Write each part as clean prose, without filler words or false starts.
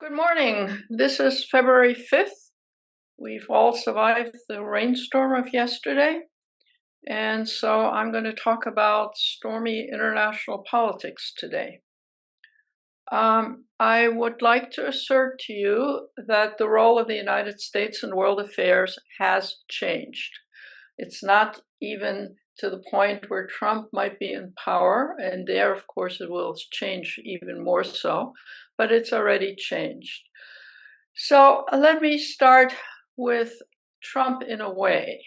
Good morning. This is February 5th. We've all survived the rainstorm of yesterday. And so I'm going to talk about stormy international politics today. I would like to assert to you that the role of the United States in world affairs has changed. It's not even to the point where Trump might be in power, and there, of course, it will change even more so, but it's already changed. So let me start with Trump in a way.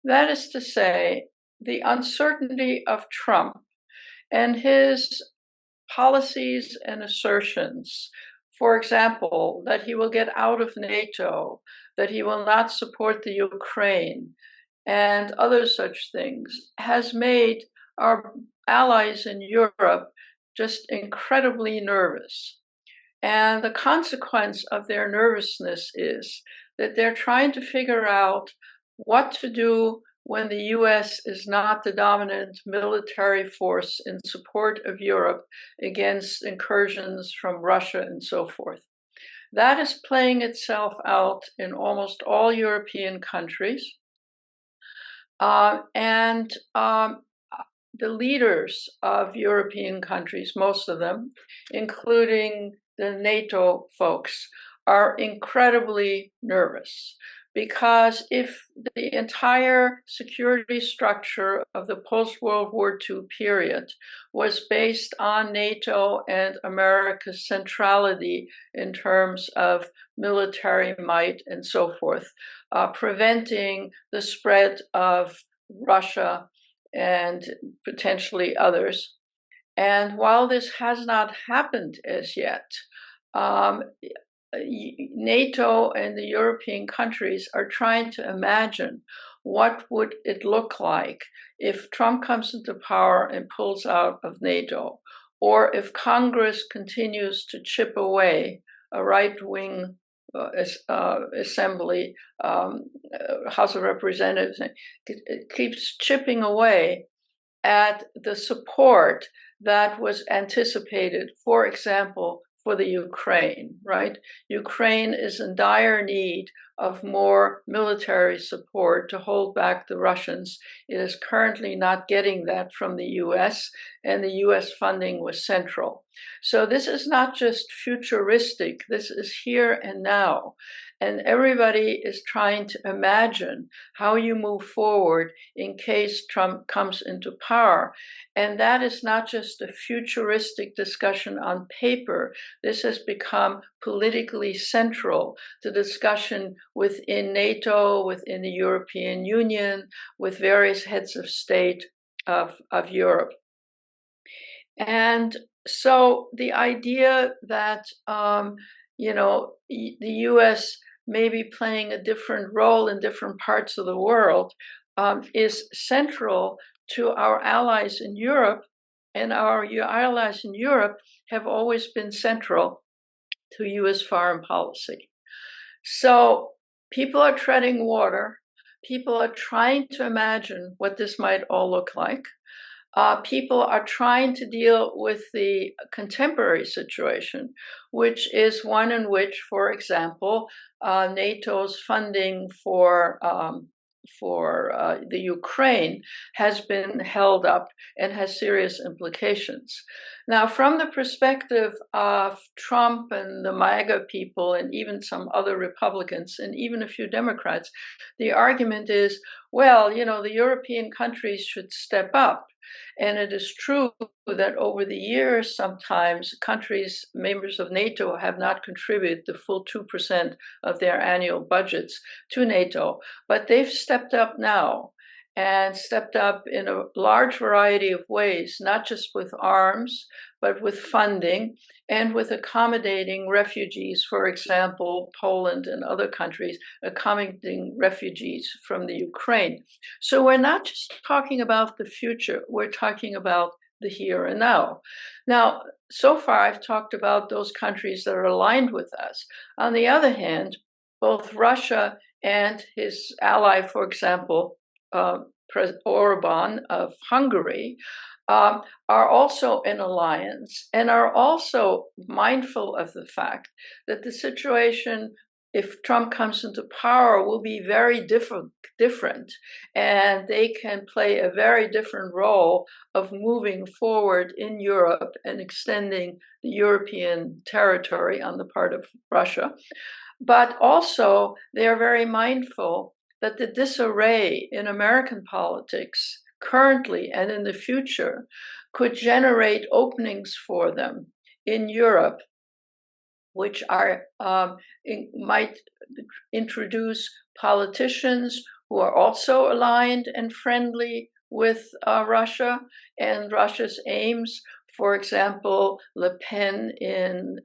That is to say, the uncertainty of Trump and his policies and assertions, for example, that he will get out of NATO, that he will not support the Ukraine, and other such things, has made our allies in Europe just incredibly nervous. And the consequence of their nervousness is that they're trying to figure out what to do when the US is not the dominant military force in support of Europe against incursions from Russia and so forth. That is playing itself out in almost all European countries. The leaders of European countries, most of them, including the NATO folks, are incredibly nervous because if the entire security structure of the post-World War II period was based on NATO and America's centrality in terms of military might and so forth, preventing the spread of Russia and potentially others. And while this has not happened as yet, NATO and the European countries are trying to imagine what would it look like if Trump comes into power and pulls out of NATO, or if Congress continues to chip away a right-wing assembly, House of Representatives, it keeps chipping away at the support that was anticipated, for example, for the Ukraine, right? Ukraine is in dire need of more military support to hold back the Russians. It is currently not getting that from the US, and the US funding was central. So this is not just futuristic, this is here and now. And everybody is trying to imagine how you move forward in case Trump comes into power. And that is not just a futuristic discussion on paper. This has become politically central to discussion within NATO, within the European Union, with various heads of state of Europe. And so the idea that, the US may be playing a different role in different parts of the world is central to our allies in Europe, and our allies in Europe have always been central to US foreign policy. So people are treading water. People are trying to imagine what this might all look like. People are trying to deal with the contemporary situation, which is one in which, for example, NATO's funding for the Ukraine has been held up and has serious implications. Now, from the perspective of Trump and the MAGA people and even some other Republicans and even a few Democrats, the argument is, well, the European countries should step up. And it is true that over the years, sometimes countries, members of NATO, have not contributed the full 2% of their annual budgets to NATO, but they've stepped up now and stepped up in a large variety of ways, not just with arms, but with funding and with accommodating refugees, for example, Poland and other countries accommodating refugees from the Ukraine. So we're not just talking about the future, we're talking about the here and now. Now, so far I've talked about those countries that are aligned with us. On the other hand, both Russia and his ally, for example, President Orban of Hungary, are also in alliance and are also mindful of the fact that the situation, if Trump comes into power, will be very different, and they can play a very different role of moving forward in Europe and extending the European territory on the part of Russia. But also, they are very mindful that the disarray in American politics currently and in the future could generate openings for them in Europe, which are might introduce politicians who are also aligned and friendly with Russia and Russia's aims. For example, Le Pen in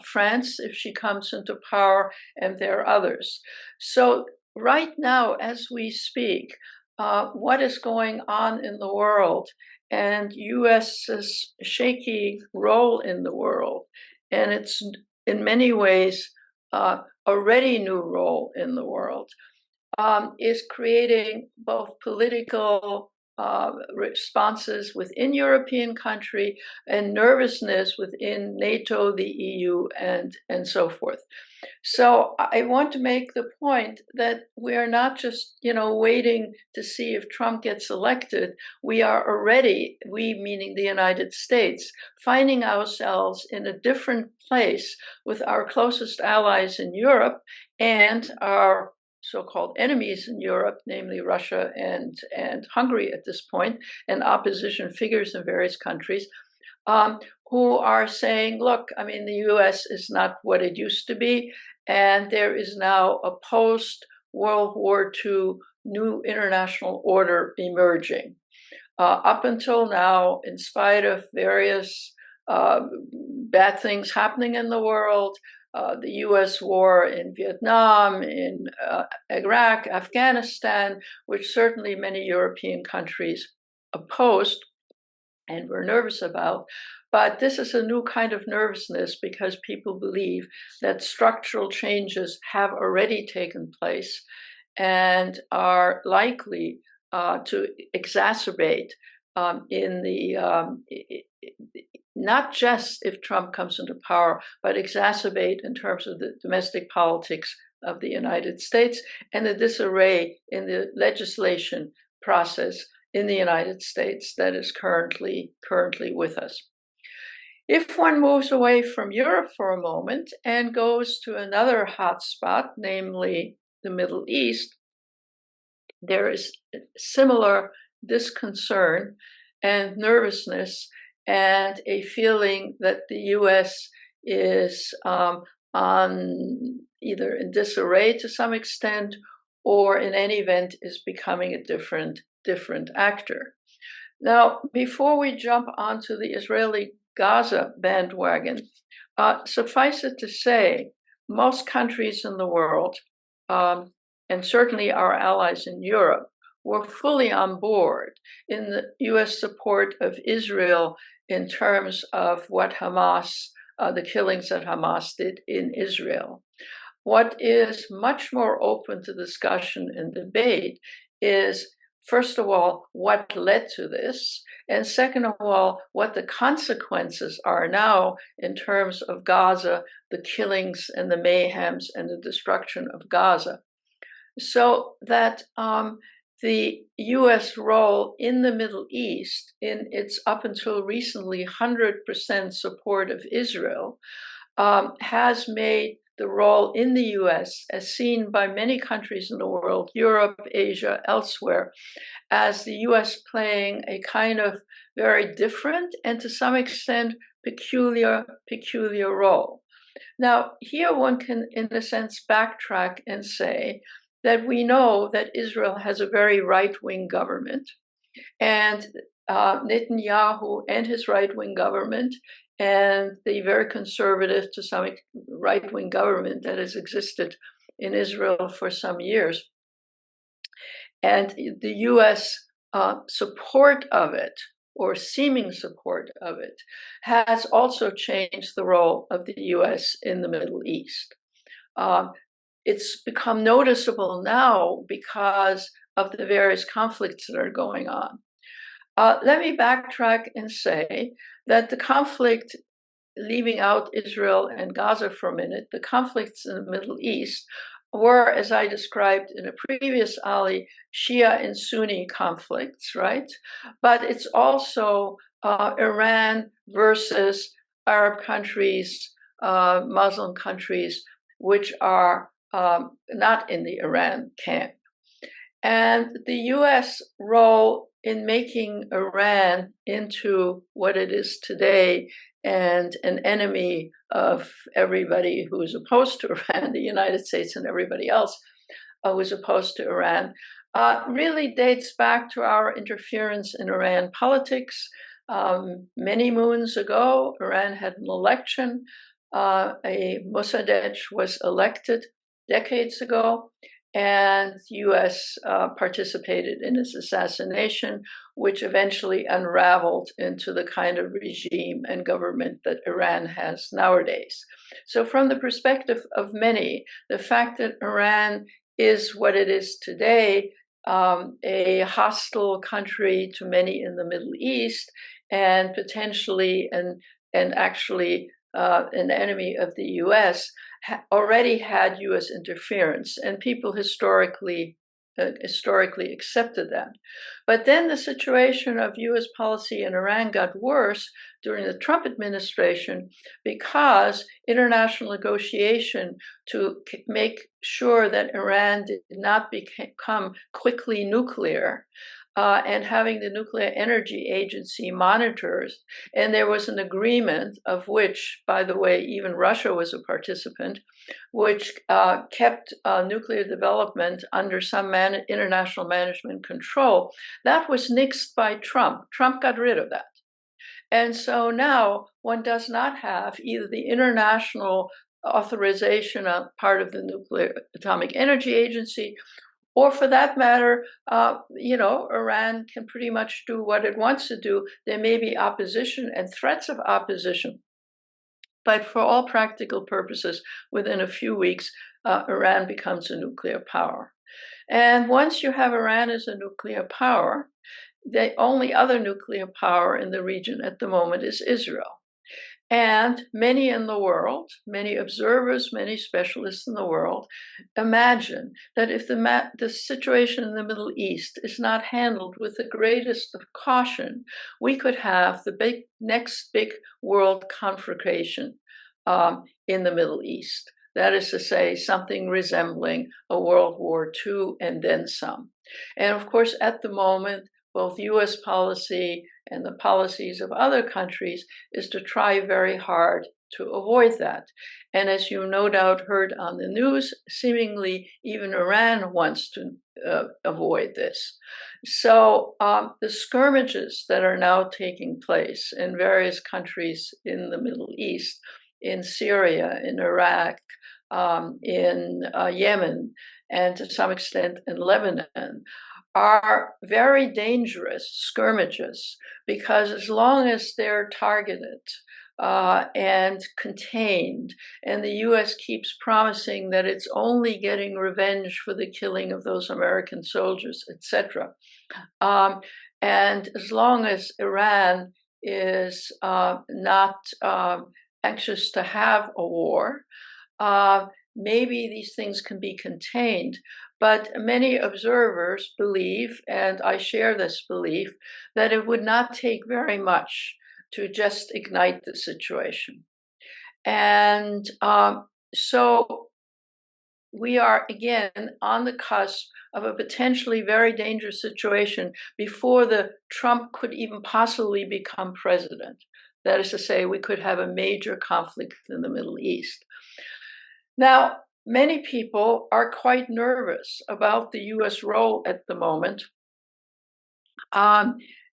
France, if she comes into power, and there are others. So right now, as we speak, what is going on in the world and US's shaky role in the world, and its in many ways already new role in the world, is creating both political responses within European country and nervousness within NATO, the EU, and so forth. So I want to make the point that we are not just, waiting to see if Trump gets elected. We are already, we meaning the United States, finding ourselves in a different place with our closest allies in Europe and our so-called enemies in Europe, namely Russia and Hungary at this point, and opposition figures in various countries, who are saying, look, I mean, the US is not what it used to be, and there is now a post-World War II new international order emerging. Up until now, in spite of various bad things happening in the world, the US war in Vietnam, in Iraq, Afghanistan, which certainly many European countries opposed and were nervous about. But this is a new kind of nervousness because people believe that structural changes have already taken place and are likely to exacerbate in the not just if Trump comes into power, but exacerbate in terms of the domestic politics of the United States and the disarray in the legislation process in the United States that is currently with us. If one moves away from Europe for a moment and goes to another hotspot, namely the Middle East, there is similar disconcern and nervousness and a feeling that the US is on either in disarray to some extent, or in any event is becoming a different actor. Now, before we jump onto the Israeli-Gaza bandwagon, suffice it to say, most countries in the world, and certainly our allies in Europe, were fully on board in the US support of Israel in terms of what Hamas, the killings that Hamas did in Israel. What is much more open to discussion and debate is, first of all, what led to this, and second of all, what the consequences are now in terms of Gaza, the killings and the mayhems and the destruction of Gaza. So that the US role in the Middle East, in its up until recently 100% support of Israel, has made the role in the US, as seen by many countries in the world, Europe, Asia, elsewhere, as the US playing a kind of very different and to some extent peculiar role. Now, here one can, in a sense, backtrack and say that we know that Israel has a very right-wing government, and Netanyahu and his right-wing government and the very conservative to some right-wing government that has existed in Israel for some years, and the US support of it, or seeming support of it, has also changed the role of the US in the Middle East. It's become noticeable now because of the various conflicts that are going on. Let me backtrack and say that the conflict, leaving out Israel and Gaza for a minute, the conflicts in the Middle East were, as I described in a previous Ali, Shia and Sunni conflicts, right? But it's also Iran versus Arab countries, Muslim countries, which are not in the Iran camp. And the US role in making Iran into what it is today and an enemy of everybody who is opposed to Iran, the United States and everybody else who is opposed to Iran, really dates back to our interference in Iran politics. Many moons ago, Iran had an election. A Mossadegh was elected decades ago, and the US participated in his assassination, which eventually unraveled into the kind of regime and government that Iran has nowadays. So from the perspective of many, the fact that Iran is what it is today, a hostile country to many in the Middle East, and potentially and actually an enemy of the US, already had US interference, and people historically accepted that. But then the situation of US policy in Iran got worse during the Trump administration because international negotiation to make sure that Iran did not become quickly nuclear, and having the Nuclear Energy Agency monitors. And there was an agreement, of which, by the way, even Russia was a participant, which kept nuclear development under some international management control. That was nixed by Trump. Trump got rid of that. And so now one does not have either the international authorization on part of the Nuclear Atomic Energy Agency, or for that matter, Iran can pretty much do what it wants to do. There may be opposition and threats of opposition, but for all practical purposes, within a few weeks, Iran becomes a nuclear power. And once you have Iran as a nuclear power, the only other nuclear power in the region at the moment is Israel. And many in the world, many observers, many specialists in the world, imagine that if the situation in the Middle East is not handled with the greatest of caution, we could have the next big world conflagration in the Middle East. That is to say, something resembling a World War II and then some. And of course, at the moment, both US policy and the policies of other countries is to try very hard to avoid that. And as you no doubt heard on the news, seemingly even Iran wants to avoid this. So the skirmishes that are now taking place in various countries in the Middle East, in Syria, in Iraq, in Yemen, and to some extent in Lebanon, are very dangerous skirmishes, because as long as they're targeted and contained, and the US keeps promising that it's only getting revenge for the killing of those American soldiers, etc., and as long as Iran is not anxious to have a war, maybe these things can be contained. But many observers believe, and I share this belief, that it would not take very much to just ignite the situation. And so we are again on the cusp of a potentially very dangerous situation before the Trump could even possibly become president. That is to say, we could have a major conflict in the Middle East. Now, many people are quite nervous about the US role at the moment,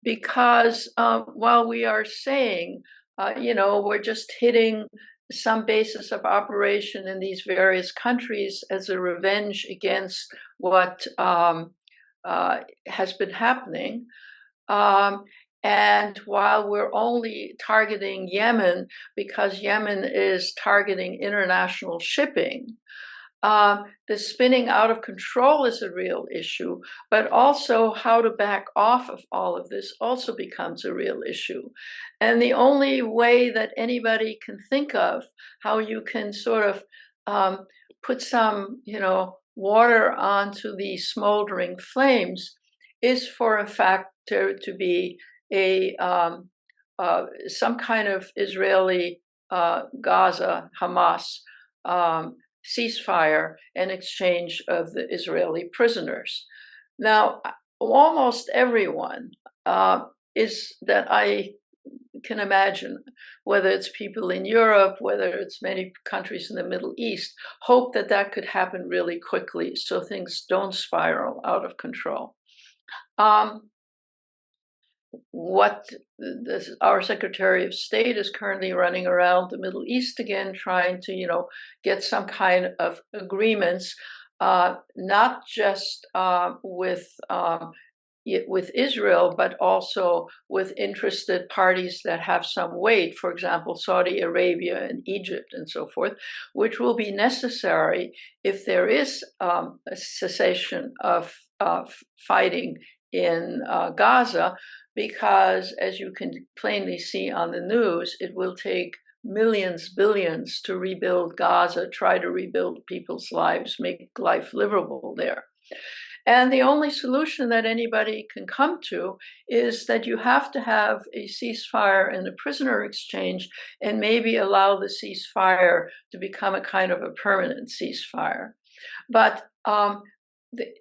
because while we are saying, we're just hitting some basis of operation in these various countries as a revenge against what has been happening, and while we're only targeting Yemen because Yemen is targeting international shipping, the spinning out of control is a real issue, but also how to back off of all of this also becomes a real issue. And the only way that anybody can think of how you can sort of put some, water onto these smoldering flames is for a fact to be a some kind of Israeli Gaza Hamas ceasefire and exchange of the Israeli prisoners. Now, almost everyone is that I can imagine, whether it's people in Europe, whether it's many countries in the Middle East, hope that that could happen really quickly so things don't spiral out of control. What our Secretary of State is currently running around the Middle East again, trying to, get some kind of agreements, not just with Israel, but also with interested parties that have some weight, for example, Saudi Arabia and Egypt and so forth, which will be necessary if there is a cessation of fighting in Gaza, because as you can plainly see on the news, it will take millions, billions to rebuild Gaza, try to rebuild people's lives, make life livable there. And the only solution that anybody can come to is that you have to have a ceasefire and a prisoner exchange, and maybe allow the ceasefire to become a kind of a permanent ceasefire. But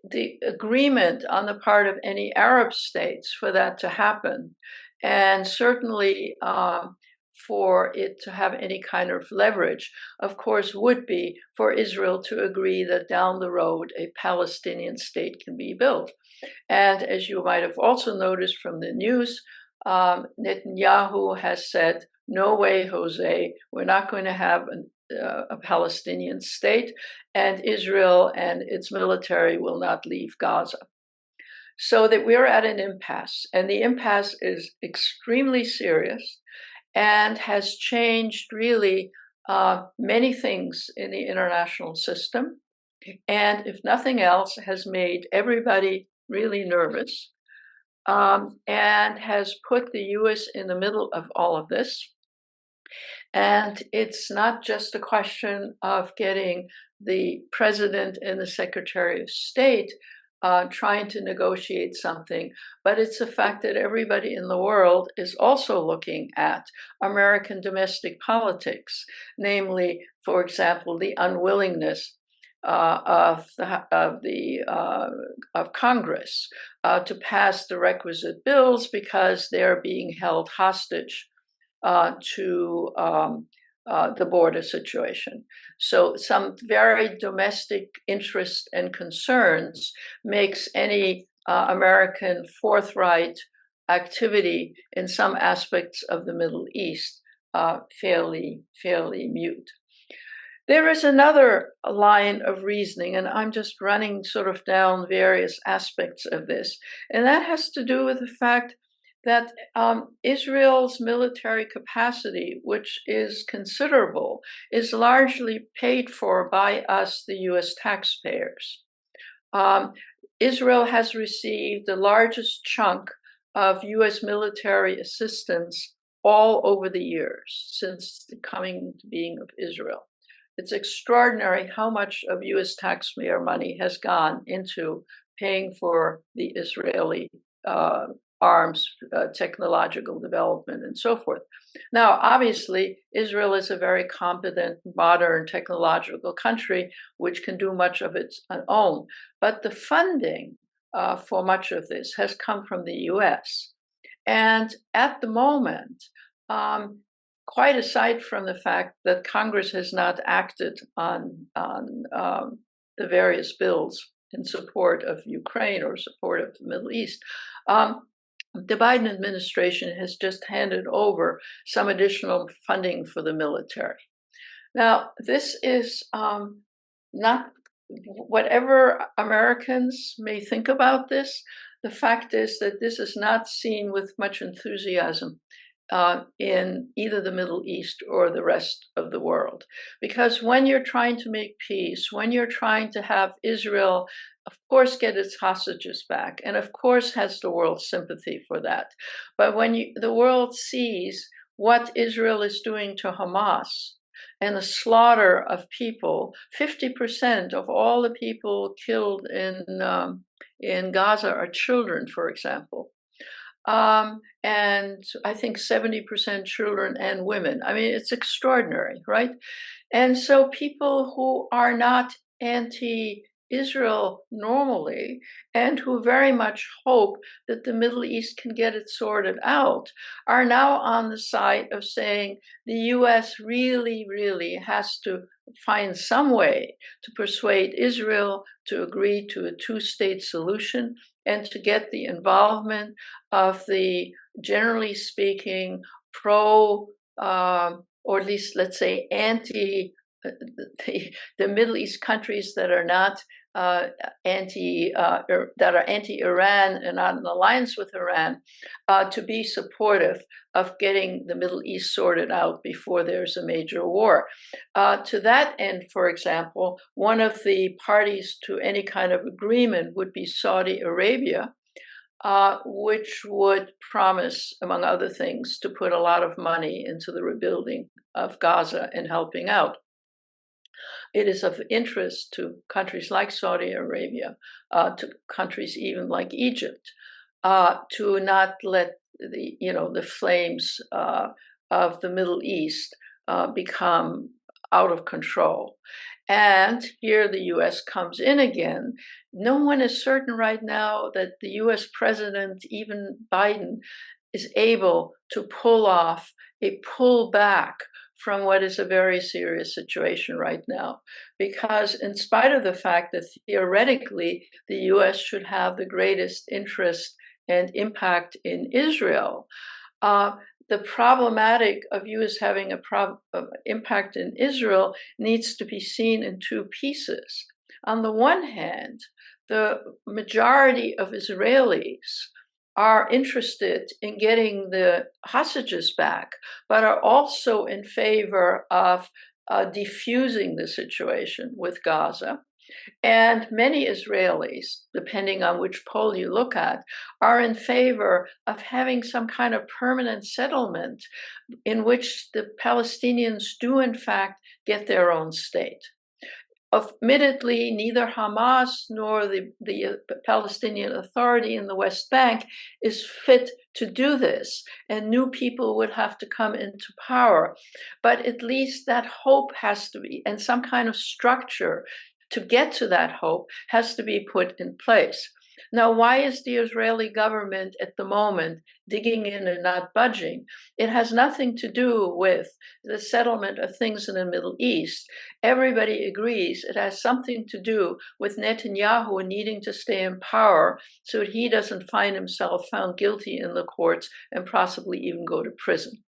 the agreement on the part of any Arab states for that to happen, and certainly for it to have any kind of leverage, of course, would be for Israel to agree that down the road a Palestinian state can be built. And as you might have also noticed from the news, Netanyahu has said, no way, Jose, we're not going to have a Palestinian state, and Israel and its military will not leave Gaza. So that we're at an impasse, and the impasse is extremely serious and has changed really many things in the international system, and if nothing else, has made everybody really nervous, and has put the US in the middle of all of this. And it's not just a question of getting the president and the Secretary of State trying to negotiate something, but it's the fact that everybody in the world is also looking at American domestic politics, namely, for example, the unwillingness of Congress to pass the requisite bills because they're being held hostage to the border situation. So some very domestic interest and concerns makes any American forthright activity in some aspects of the Middle East fairly mute. There is another line of reasoning, and I'm just running sort of down various aspects of this, and that has to do with the fact that Israel's military capacity, which is considerable, is largely paid for by us, the US taxpayers. Israel has received the largest chunk of US military assistance all over the years since the coming to being of Israel. It's extraordinary how much of US taxpayer money has gone into paying for the Israeli arms, technological development, and so forth. Now, obviously, Israel is a very competent, modern, technological country which can do much of its own. But the funding for much of this has come from the US. And at the moment, quite aside from the fact that Congress has not acted on the various bills in support of Ukraine or support of the Middle East, the Biden administration has just handed over some additional funding for the military. Now, this is not, whatever Americans may think about this, the fact is that this is not seen with much enthusiasm in either the Middle East or the rest of the world. Because when you're trying to make peace, when you're trying to have Israel, of course, get its hostages back, and of course has the world's sympathy for that. But when the world sees what Israel is doing to Hamas, and the slaughter of people, 50% of all the people killed in Gaza are children, for example. And I think 70% children and women. I mean, it's extraordinary, right? And so people who are not anti-Israel normally, and who very much hope that the Middle East can get it sorted out, are now on the side of saying the US really, really has to find some way to persuade Israel to agree to a two-state solution and to get the involvement of the, generally speaking, pro, or at least let's say anti, the Middle East countries that are not that are anti-Iran and not in alliance with Iran, to be supportive of getting the Middle East sorted out before there's a major war. To that end, for example, one of the parties to any kind of agreement would be Saudi Arabia, which would promise, among other things, to put a lot of money into the rebuilding of Gaza and helping out. It is of interest to countries like Saudi Arabia, to countries even like Egypt, to not let the flames of the Middle East become out of control. And here the US comes in again. No one is certain right now that the US president, even Biden, is able to pull off a pullback from what is a very serious situation right now. Because in spite of the fact that theoretically the US should have the greatest interest and impact in Israel, the problematic of US having impact in Israel needs to be seen in two pieces. On the one hand, the majority of Israelis are interested in getting the hostages back, but are also in favor of defusing the situation with Gaza. And many Israelis, depending on which poll you look at, are in favor of having some kind of permanent settlement in which the Palestinians do, in fact, get their own state. Admittedly, neither Hamas nor the Palestinian Authority in the West Bank is fit to do this, and new people would have to come into power. But at least that hope has to be, and some kind of structure to get to that hope has to be put in place. Now, why is the Israeli government at the moment digging in and not budging? It has nothing to do with the settlement of things in the Middle East. Everybody agrees it has something to do with Netanyahu needing to stay in power so that he doesn't find himself found guilty in the courts and possibly even go to prison.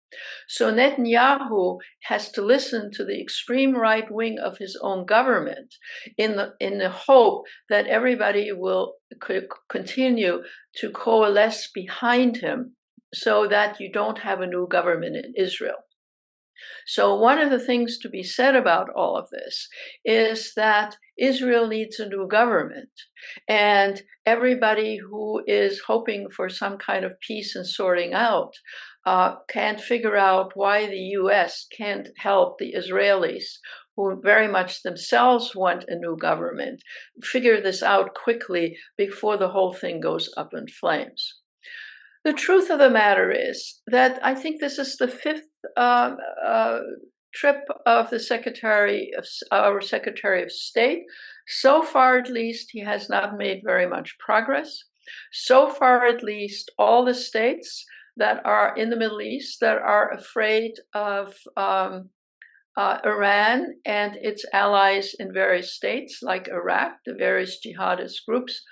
So Netanyahu has to listen to the extreme right wing of his own government in the hope that everybody will continue to coalesce behind him so that you don't have a new government in Israel. So one of the things to be said about all of this is that Israel needs a new government, and everybody who is hoping for some kind of peace and sorting out can't figure out why the US can't help the Israelis, who very much themselves want a new government, figure this out quickly before the whole thing goes up in flames. The truth of the matter is that I think this is the fifth trip of our Secretary of State. So far, at least, he has not made very much progress. So far, at least, all the states that are in the Middle East that are afraid of Iran and its allies in various states, like Iraq, the various jihadist groups,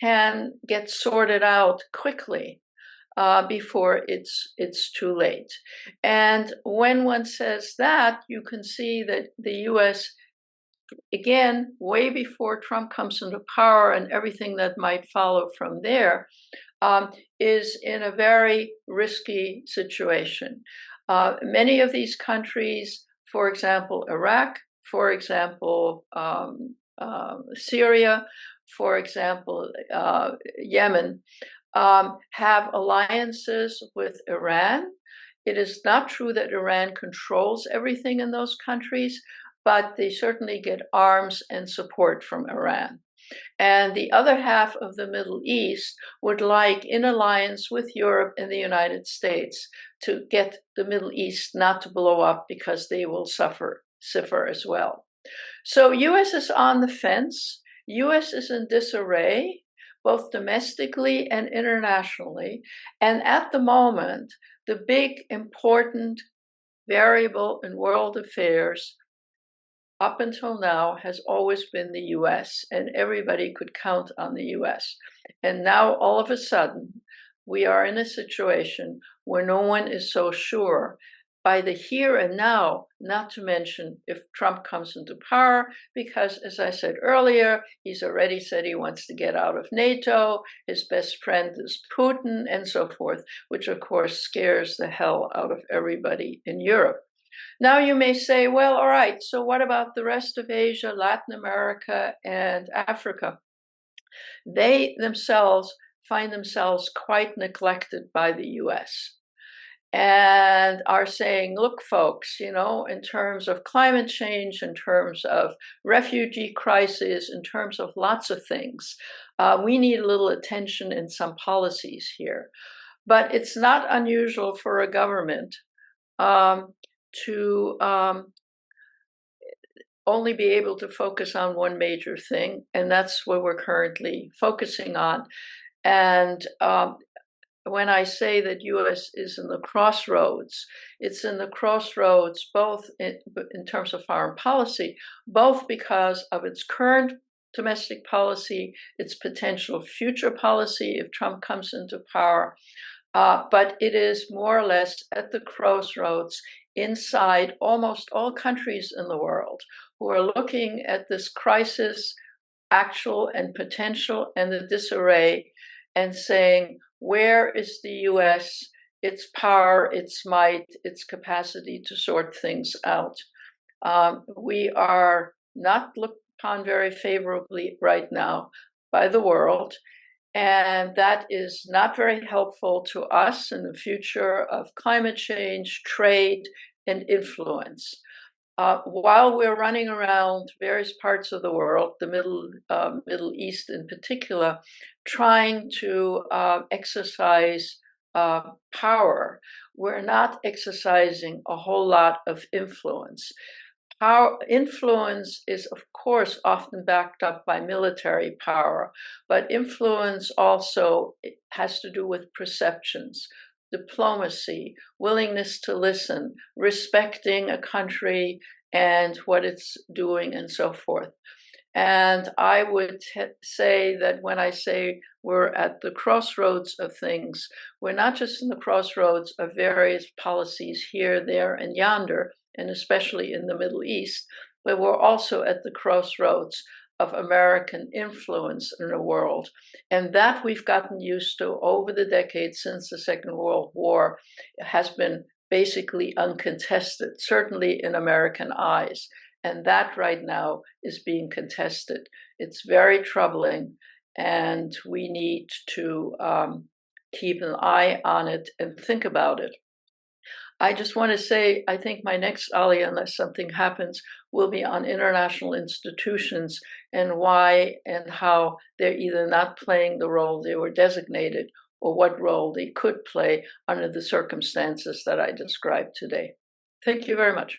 can get sorted out quickly before it's too late. And when one says that, you can see that the US, again, way before Trump comes into power and everything that might follow from there, is in a very risky situation. Many of these countries, for example, Iraq, for example, Syria, for example, Yemen, have alliances with Iran. It is not true that Iran controls everything in those countries, but they certainly get arms and support from Iran. And the other half of the Middle East would like, in alliance with Europe and the United States, to get the Middle East not to blow up because they will suffer as well. So US is on the fence. US is in disarray, both domestically and internationally. And at the moment, the big important variable in world affairs up until now has always been the US, and everybody could count on the US. And now all of a sudden, we are in a situation where no one is so sure by the here and now, not to mention if Trump comes into power, because as I said earlier, he's already said he wants to get out of NATO, his best friend is Putin, and so forth, which of course scares the hell out of everybody in Europe. Now you may say, well, all right, so what about the rest of Asia, Latin America, and Africa? They themselves find themselves quite neglected by the US and are saying, look, folks, in terms of climate change, in terms of refugee crisis, in terms of lots of things, we need a little attention and some policies here. But it's not unusual for a government to only be able to focus on one major thing, and that's what we're currently focusing on. And when I say that US is in the crossroads, it's in the crossroads both in terms of foreign policy, both because of its current domestic policy, its potential future policy if Trump comes into power, but it is more or less at the crossroads inside almost all countries in the world who are looking at this crisis, actual and potential, and the disarray, and saying, where is the US, its power, its might, its capacity to sort things out? We are not looked upon very favorably right now by the world. And that is not very helpful to us in the future of climate change, trade, and influence. While we're running around various parts of the world, the Middle East in particular, trying to exercise power, we're not exercising a whole lot of influence. Our influence is, of course, often backed up by military power, but influence also has to do with perceptions, diplomacy, willingness to listen, respecting a country and what it's doing, and so forth. And I would say that when I say we're at the crossroads of things, we're not just in the crossroads of various policies here, there, and yonder, and especially in the Middle East, but we're also at the crossroads of American influence in the world. And that we've gotten used to over the decades since the Second World War has been basically uncontested, certainly in American eyes. And that right now is being contested. It's very troubling, and we need to keep an eye on it and think about it. I just want to say, I think my next Ali, unless something happens, will be on international institutions and why and how they're either not playing the role they were designated or what role they could play under the circumstances that I described today. Thank you very much.